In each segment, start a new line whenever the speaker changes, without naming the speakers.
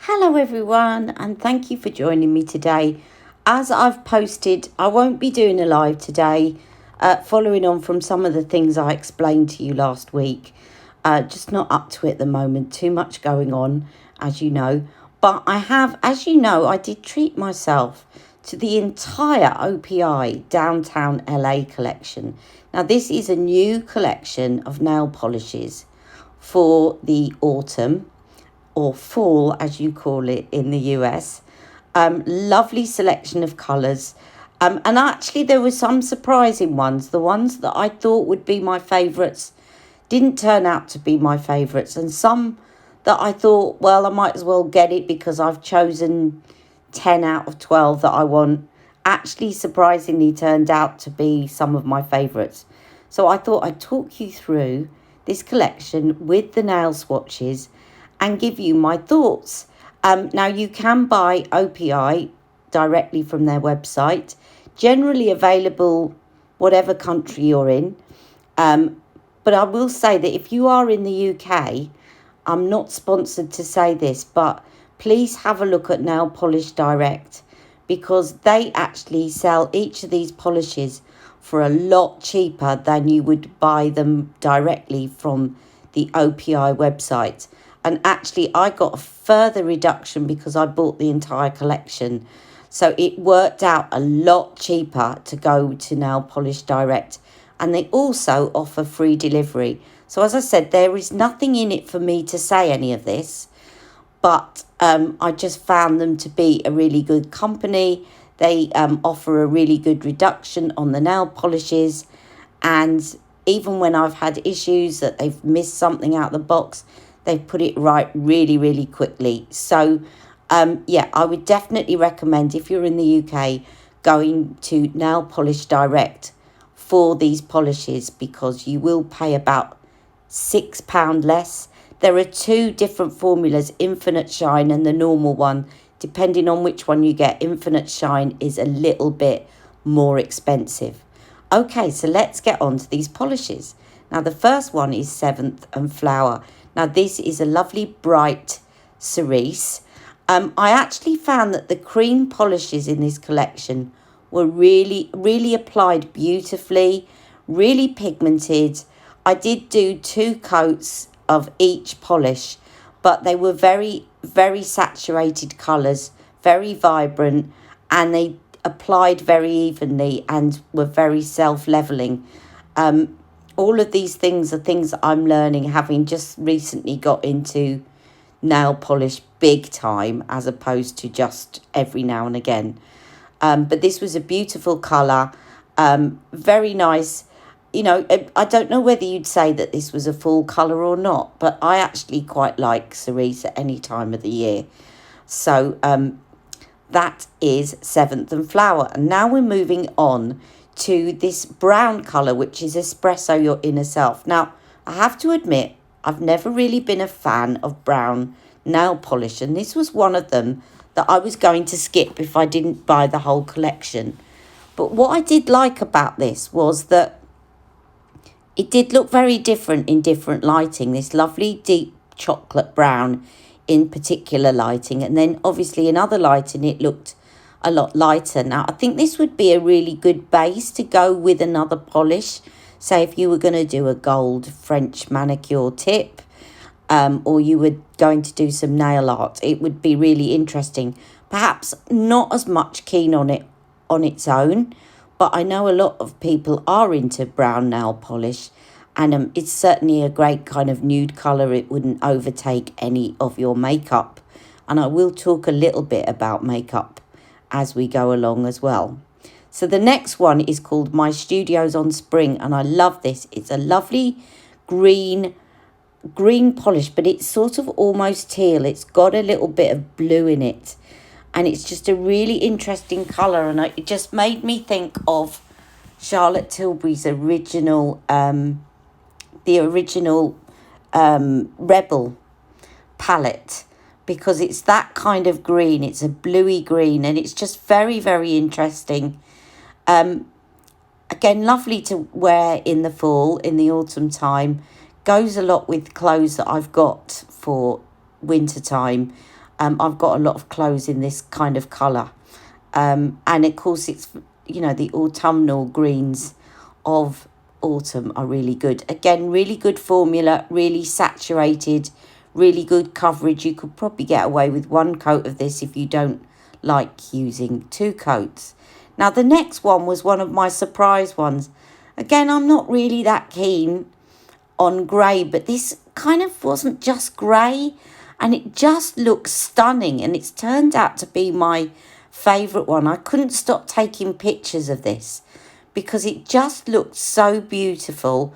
Hello everyone, and thank you for joining me today. As I've posted, I won't be doing a live today, following on from some of the things I explained to you last week. Just not up to it at the moment, too much going on, as you know. But I have, as you know, I did treat myself to the entire OPI Downtown LA collection. Now this is a new collection of nail polishes for the autumn, or fall as you call it in the US. Lovely selection of colours. And actually there were some surprising ones. The ones that I thought would be my favourites didn't turn out to be my favourites. And some that I thought, well, I might as well get it because I've chosen 10 out of 12 that I want, actually surprisingly turned out to be some of my favourites. So I thought I'd talk you through this collection with the nail swatches and give you my thoughts. Now, you can buy OPI directly from their website, generally available whatever country you're in. But I will say that if you are in the UK, I'm not sponsored to say this, but please have a look at Nail Polish Direct, because they actually sell each of these polishes for a lot cheaper than you would buy them directly from the OPI website. And actually, I got a further reduction because I bought the entire collection. So it worked out a lot cheaper to go to Nail Polish Direct. And they also offer free delivery. So as I said, there is nothing in it for me to say any of this. But I just found them to be a really good company. They offer a really good reduction on the nail polishes. And even when I've had issues that they've missed something out of the box, they've put it right really, really quickly. So, yeah, I would definitely recommend, if you're in the UK, going to Nail Polish Direct for these polishes, because you will pay about £6 less. There are two different formulas, Infinite Shine and the normal one. Depending on which one you get, Infinite Shine is a little bit more expensive. Okay, so let's get on to these polishes. Now, the first one is 7th and Flower. Now, this is a lovely bright cerise. I actually found that the cream polishes in this collection were really, really applied beautifully, really pigmented. I did do 2 coats of each polish, but they were very, very saturated colours, very vibrant, and they applied very evenly and were very self-levelling. All of these things are things that I'm learning, having just recently got into nail polish big time, as opposed to just every now and again. But this was a beautiful colour, very nice. You know, I don't know whether you'd say that this was a fall colour or not, but I actually quite like cerise at any time of the year. So that is 7th and Flower. And now we're moving on to this brown colour, which is Espresso Your Inner Self. Now, I have to admit, I've never really been a fan of brown nail polish, and this was one of them that I was going to skip if I didn't buy the whole collection. But what I did like about this was that it did look very different in different lighting. This lovely deep chocolate brown in particular lighting, and then obviously in other lighting it looked a lot lighter. Now, I think this would be a really good base to go with another polish. Say if you were going to do a gold French manicure tip, or you were going to do some nail art, it would be really interesting. Perhaps not as much keen on it on its own, but I know a lot of people are into brown nail polish, and it's certainly a great kind of nude colour. It wouldn't overtake any of your makeup. And I will talk a little bit about makeup as we go along as well. So the next one is called My Studio's on Spring, and I love this. It's a lovely green polish, but it's sort of almost teal. It's got a little bit of blue in it, and it's just a really interesting colour, and it just made me think of Charlotte Tilbury's original Rebel palette, because it's that kind of green. It's a bluey green, and it's just very, very interesting. Again, lovely to wear in the fall, in the autumn time. Goes a lot with clothes that I've got for winter time. I've got a lot of clothes in this kind of colour. And of course it's, you know, the autumnal greens of autumn are really good. Again, really good formula, really saturated, really good coverage. You could probably get away with one coat of this if you don't like using two coats. Now the next one was one of my surprise ones. Again, I'm not really that keen on grey, but this kind of wasn't just grey, and it just looks stunning, and it's turned out to be my favourite one. I couldn't stop taking pictures of this because it just looked so beautiful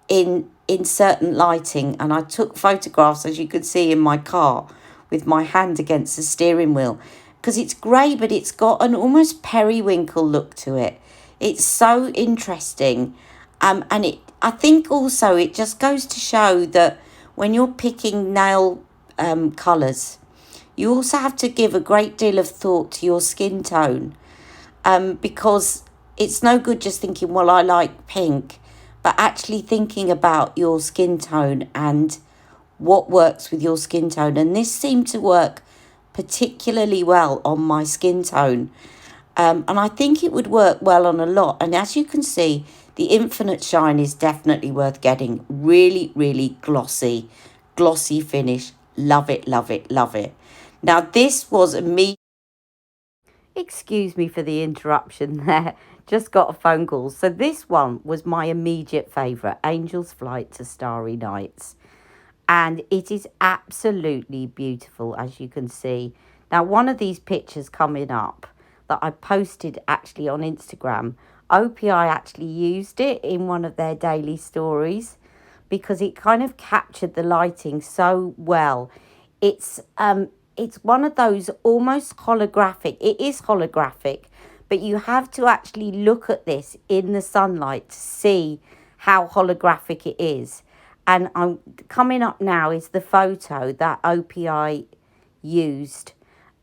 in certain lighting, and I took photographs, as you could see, in my car with my hand against the steering wheel, because it's grey but it's got an almost periwinkle look to it. It's so interesting. And I think also it just goes to show that when you're picking nail colours, you also have to give a great deal of thought to your skin tone, because it's no good just thinking, well, I like pink, but actually thinking about your skin tone and what works with your skin tone. And this seemed to work particularly well on my skin tone. And I think it would work well on a lot. And as you can see, the Infinite Shine is definitely worth getting. Really, really glossy finish. Love it, love it, love it. Now, this was me. Excuse me for the interruption there. Just got a phone call. So this one was my immediate favourite, Angel's Flight to Starry Nights. And it is absolutely beautiful, as you can see. Now, one of these pictures coming up that I posted actually on Instagram, OPI actually used it in one of their daily stories because it kind of captured the lighting so well. It's one of those almost holographic. It is holographic, but you have to actually look at this in the sunlight to see how holographic it is. And I'm coming up now is the photo that OPI used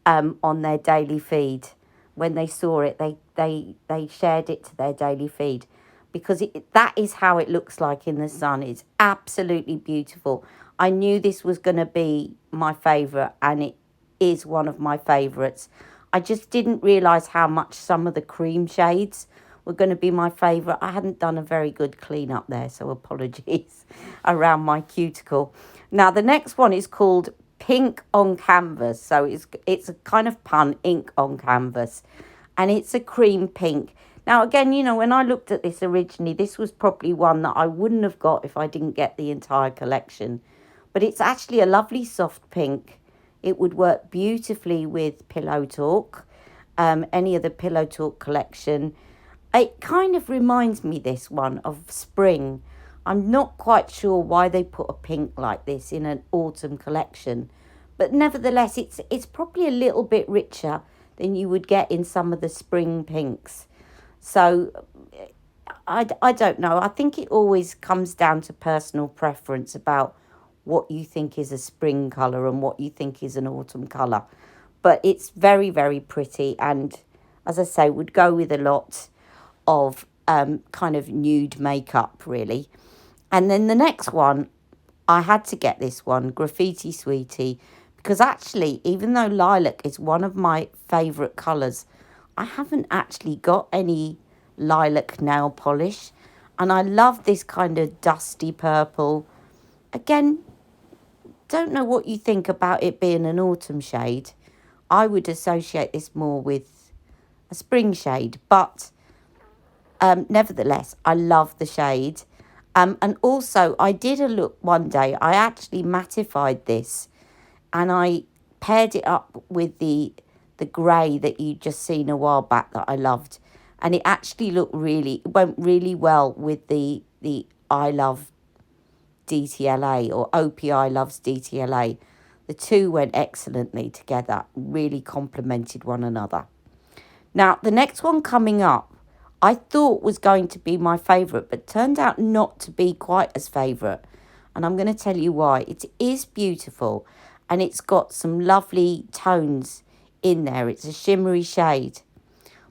on their daily feed. When they saw it, they shared it to their daily feed because that is how it looks like in the sun. It's absolutely beautiful. I knew this was going to be my favourite, and it is one of my favourites. I just didn't realise how much some of the cream shades were going to be my favourite. I hadn't done a very good clean up there, so apologies around my cuticle. Now, the next one is called Pink on Canvas. So it's a kind of pun, ink on canvas. And it's a cream pink. Now, again, you know, when I looked at this originally, this was probably one that I wouldn't have got if I didn't get the entire collection. But it's actually a lovely soft pink. It would work beautifully with Pillow Talk, any of the Pillow Talk collection. It kind of reminds me, this one, of spring. I'm not quite sure why they put a pink like this in an autumn collection. But nevertheless, it's probably a little bit richer than you would get in some of the spring pinks. So I don't know. I think it always comes down to personal preference about what you think is a spring colour and what you think is an autumn colour. But it's very, very pretty, and as I say, would go with a lot of kind of nude makeup, really. And then the next one, I had to get this one, Graffiti Sweetie, because actually, even though lilac is one of my favourite colours, I haven't actually got any lilac nail polish. And I love this kind of dusty purple. Again, don't know what you think about it being an autumn shade. I would associate this more with a spring shade, but nevertheless, I love the shade. And also, I did a look one day. I actually mattified this, and I paired it up with the grey that you just seen a while back that I loved, and it actually went really well with the I Love DTLA, or OPI Loves DTLA. The two went excellently together, really complemented one another. Now, the next one coming up, I thought was going to be my favourite, but turned out not to be quite as favourite. And I'm going to tell you why. It is beautiful, and it's got some lovely tones in there. It's a shimmery shade.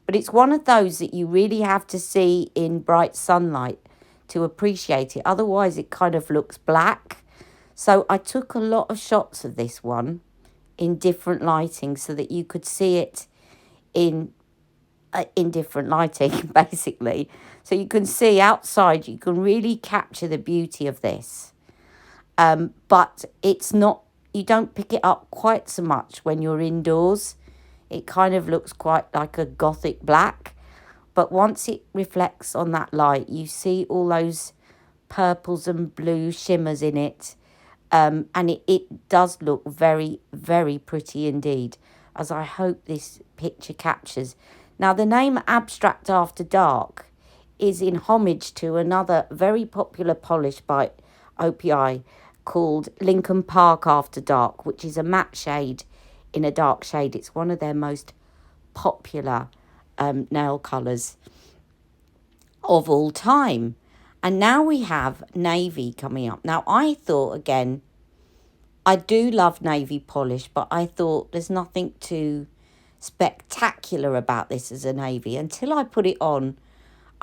But it's one of those that you really have to see in bright sunlight to appreciate it. Otherwise, it kind of looks black. So I took a lot of shots of this one in different lighting so that you could see it in different lighting, basically. So you can see outside, you can really capture the beauty of this. But it's not, you don't pick it up quite so much when you're indoors. It kind of looks quite like a gothic black. But once it reflects on that light, you see all those purples and blue shimmers in it. And it does look very, very pretty indeed, as I hope this picture captures. Now, the name Abstract After Dark is in homage to another very popular polish by OPI called Lincoln Park After Dark, which is a matte shade in a dark shade. It's one of their most popular nail colours of all time. And now we have navy coming up. Now, I thought, again, I do love navy polish, but I thought there's nothing too spectacular about this as a navy until I put it on.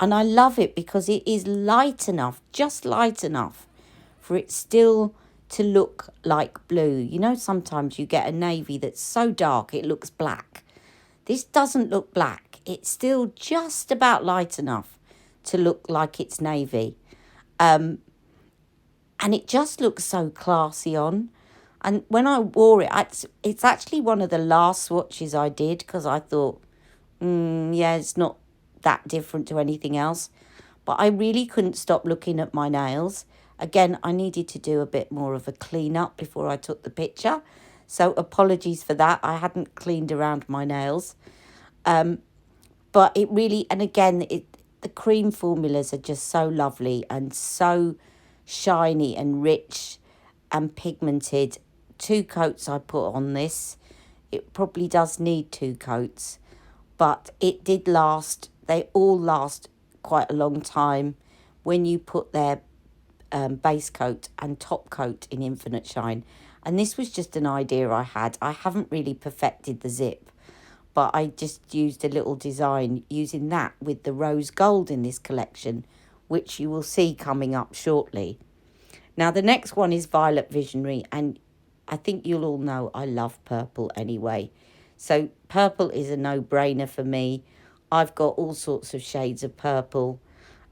And I love it because it is light enough, just light enough, for it still to look like blue. You know, sometimes you get a navy that's so dark it looks black. This doesn't look black. It's still just about light enough to look like it's navy. And it just looks so classy on. And when I wore it, it's actually one of the last swatches I did because I thought, yeah, it's not that different to anything else. But I really couldn't stop looking at my nails. Again, I needed to do a bit more of a clean up before I took the picture. So apologies for that. I hadn't cleaned around my nails. But it really, and again, the cream formulas are just so lovely and so shiny and rich and pigmented. 2 coats I put on this. It probably does need 2 coats, but it did last. They all last quite a long time when you put their base coat and top coat in Infinite Shine. And this was just an idea I had. I haven't really perfected the zip, but I just used a little design using that with the rose gold in this collection, which you will see coming up shortly. Now, the next one is Violet Visionary, and I think you'll all know I love purple anyway. So purple is a no-brainer for me. I've got all sorts of shades of purple.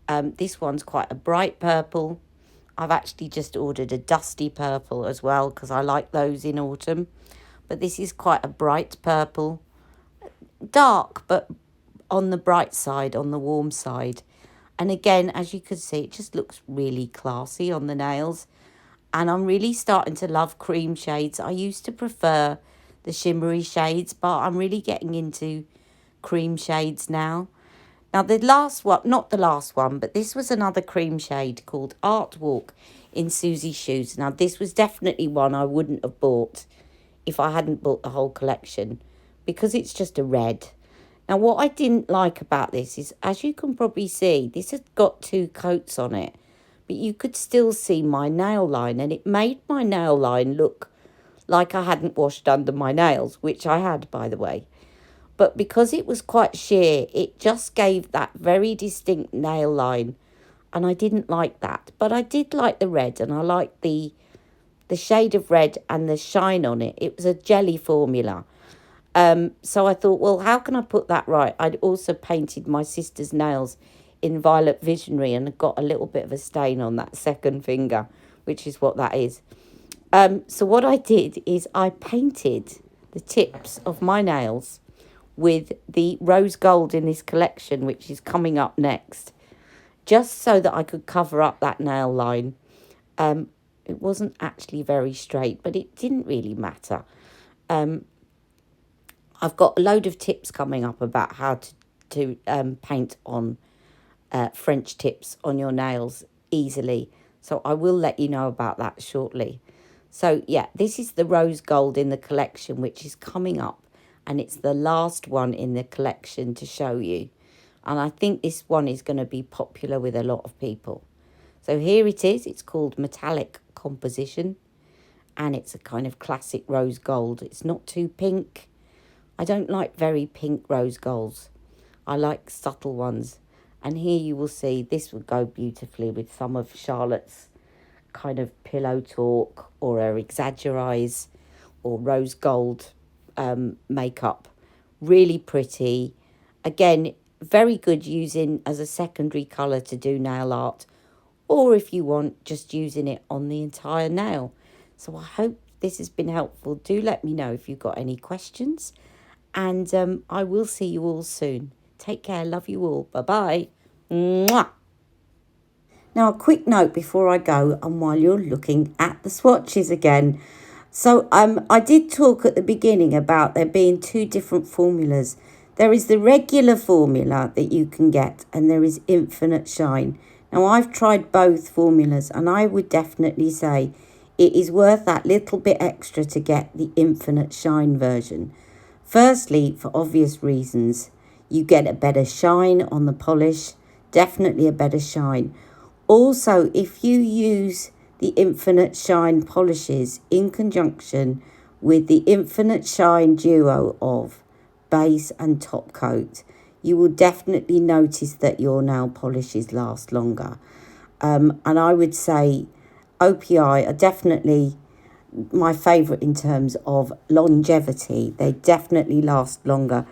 This one's quite a bright purple. I've actually just ordered a dusty purple as well because I like those in autumn. But this is quite a bright purple. Dark, but on the bright side, on the warm side. And again, as you can see, it just looks really classy on the nails. And I'm really starting to love cream shades. I used to prefer the shimmery shades, but I'm really getting into cream shades now. Now, the last one, not the last one, but this was another cream shade called Art Walk in Suzi Shoes. Now, this was definitely one I wouldn't have bought if I hadn't bought the whole collection because it's just a red. Now, what I didn't like about this is, as you can probably see, this has got 2 coats on it. But you could still see my nail line, and it made my nail line look like I hadn't washed under my nails, which I had, by the way. But because it was quite sheer, it just gave that very distinct nail line, and I didn't like that. But I did like the red, and I liked the shade of red and the shine on it. It was a jelly formula. So I thought, well, how can I put that right? I'd also painted my sister's nails in Violet Visionary and got a little bit of a stain on that second finger, which is what that is. So what I did is I painted the tips of my nails with the rose gold in this collection, which is coming up next, just so that I could cover up that nail line. It wasn't actually very straight, but it didn't really matter. I've got a load of tips coming up about how to paint on French tips on your nails easily. So I will let you know about that shortly. So yeah, this is the rose gold in the collection, which is coming up. And it's the last one in the collection to show you. And I think this one is going to be popular with a lot of people. So here it is. It's called Metallic Composition. And it's a kind of classic rose gold. It's not too pink. I don't like very pink rose golds. I like subtle ones. And here you will see this would go beautifully with some of Charlotte's kind of pillow talk or her exaggerize or rose gold makeup. Really pretty. Again, very good using as a secondary colour to do nail art, or if you want, just using it on the entire nail. So I hope this has been helpful. Do let me know if you've got any questions, and I will see you all soon. Take care. Love you all. Bye-bye. Mwah. Now, a quick note before I go, and while you're looking at the swatches again. So I did talk at the beginning about there being two different formulas. There is the regular formula that you can get, and there is Infinite Shine. Now, I've tried both formulas, and I would definitely say it is worth that little bit extra to get the Infinite Shine version. Firstly, for obvious reasons, you get a better shine on the polish, definitely a better shine. Also, if you use the Infinite Shine polishes in conjunction with the Infinite Shine duo of base and top coat, you will definitely notice that your nail polishes last longer. And I would say OPI are definitely my favourite in terms of longevity. They definitely last longer.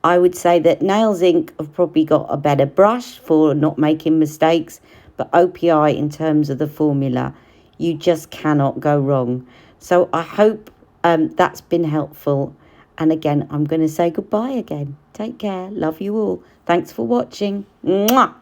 I would say that Nails Inc have probably got a better brush for not making mistakes, but OPI in terms of the formula, you just cannot go wrong. So I hope that's been helpful. And again, I'm going to say goodbye again. Take care. Love you all. Thanks for watching. Mwah!